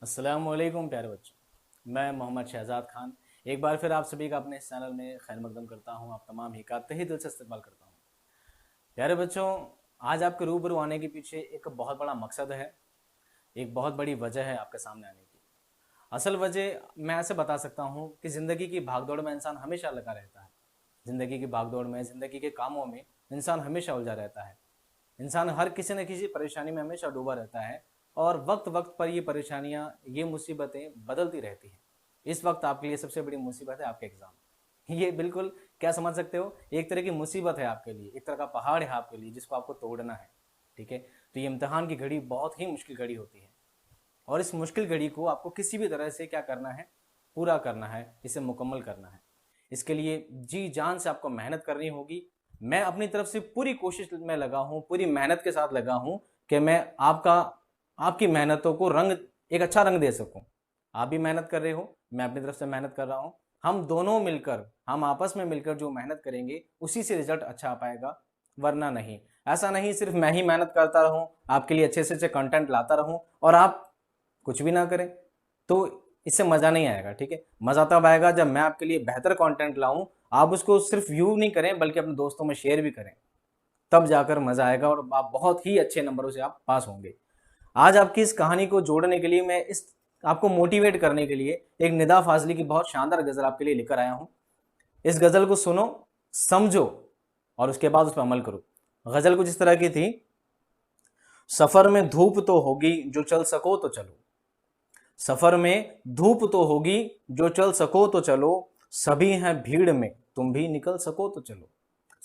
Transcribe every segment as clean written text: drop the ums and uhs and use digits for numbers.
अस्सलामुअलैकुम प्यारे बच्चों, मैं मोहम्मद शहजाद खान एक बार फिर आप सभी का अपने इस चैनल में खैर मकदम करता हूं। आप तमाम ही का तहे दिल से इस्तकबाल करता हूं। प्यारे बच्चों, आज आपके रूबरू आने के पीछे एक बहुत बड़ा मकसद है, एक बहुत बड़ी वजह है आपके सामने आने की। असल वजह मैं ऐसे बता सकता हूँ कि ज़िंदगी की भागदौड़ में इंसान हमेशा लगा रहता है। ज़िंदगी की भागदौड़ में, ज़िंदगी के कामों में इंसान हमेशा उलझा रहता है। इंसान हर किसी न किसी परेशानी में हमेशा डूबा रहता है और वक्त वक्त पर ये परेशानियां, ये मुसीबतें बदलती रहती हैं। इस वक्त आपके लिए सबसे बड़ी मुसीबत है आपके एग्जाम। ये बिल्कुल क्या समझ सकते हो, एक तरह की मुसीबत है आपके लिए, एक तरह का पहाड़ है आपके लिए जिसको आपको तोड़ना है। ठीक है, तो ये इम्तिहान की घड़ी बहुत ही मुश्किल घड़ी होती है और इस मुश्किल घड़ी को आपको किसी भी तरह से क्या करना है, पूरा करना है, इसे मुकम्मल करना है। इसके लिए जी जान से आपको मेहनत करनी होगी। मैं अपनी तरफ से पूरी कोशिश में लगा हूं, पूरी मेहनत के साथ लगा हूं कि मैं आपकी मेहनतों को एक अच्छा रंग दे सकूं। आप भी मेहनत कर रहे हो, मैं अपनी तरफ से मेहनत कर रहा हूं। हम दोनों मिलकर, हम आपस में मिलकर जो मेहनत करेंगे उसी से रिजल्ट अच्छा आ पाएगा, वरना नहीं। ऐसा नहीं सिर्फ मैं ही मेहनत करता रहूं, आपके लिए अच्छे से अच्छे कंटेंट लाता रहूं और आप कुछ भी ना करें, तो इससे मज़ा नहीं आएगा। ठीक है, मज़ा तब आएगा जब मैं आपके लिए बेहतर कंटेंट लाऊं, आप उसको सिर्फ व्यू नहीं करें बल्कि अपने दोस्तों में शेयर भी करें, तब जाकर मज़ा आएगा और आप बहुत ही अच्छे नंबरों से आप पास होंगे। आज आपकी इस कहानी को जोड़ने के लिए, मैं इस आपको मोटिवेट करने के लिए एक निदा फाजली की बहुत शानदार गज़ल आपके लिए लेकर आया हूं। इस गज़ल को सुनो, समझो और उसके बाद उस पर अमल करो। गज़ल कुछ इस तरह की थी। सफ़र में धूप तो होगी, जो चल सको तो चलो। सफर में धूप तो होगी, जो चल सको तो चलो। सभी हैं भीड़ में, तुम भी निकल सको तो चलो।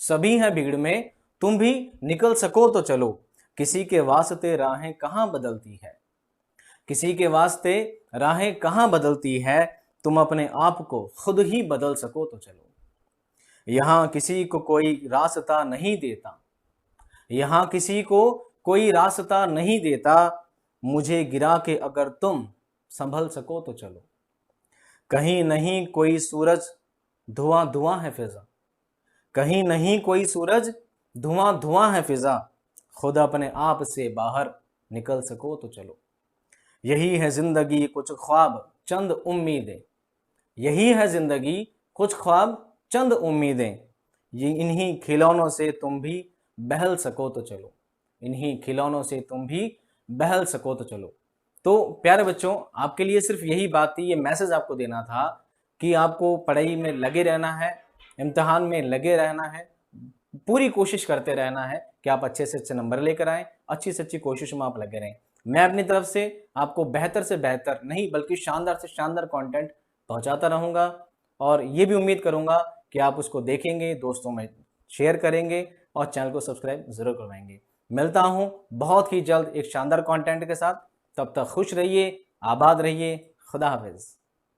सभी हैं भीड़ में, तुम भी निकल सको तो चलो। किसी के वास्ते राहें कहाँ बदलती है, किसी के वास्ते राहें कहाँ बदलती है। तुम अपने आप को खुद ही बदल सको तो चलो। यहाँ किसी को कोई रास्ता नहीं देता, यहाँ किसी को कोई रास्ता नहीं देता। मुझे गिरा के अगर तुम संभल सको तो चलो। कहीं नहीं कोई सूरज, धुआं धुआं है फिजा। कहीं नहीं कोई सूरज, धुआं धुआं है फिजा। खुद अपने आप से बाहर निकल सको तो चलो। यही है जिंदगी कुछ ख्वाब चंद उम्मीदें। यही है जिंदगी कुछ ख्वाब चंद उम्मीदें। ये इन्हीं खिलौनों से तुम भी बहल सको तो चलो। इन्हीं खिलौनों से तुम भी बहल सको तो चलो। तो प्यारे बच्चों, आपके लिए सिर्फ यही बात थी, ये मैसेज आपको देना था कि आपको पढ़ाई में लगे रहना है, इम्तिहान में लगे रहना है, पूरी कोशिश करते रहना है कि आप अच्छे से अच्छे नंबर लेकर आएँ, अच्छी से अच्छी कोशिश में आप लगे रहें। मैं अपनी तरफ से आपको बेहतर से बेहतर नहीं बल्कि शानदार से शानदार कंटेंट पहुंचाता रहूंगा और ये भी उम्मीद करूंगा कि आप उसको देखेंगे, दोस्तों में शेयर करेंगे और चैनल को सब्सक्राइब जरूर करवाएंगे। मिलता हूं बहुत ही जल्द एक शानदार कंटेंट के साथ। तब तक खुश रहिए, आबाद रहिए। खुदा हाफिज।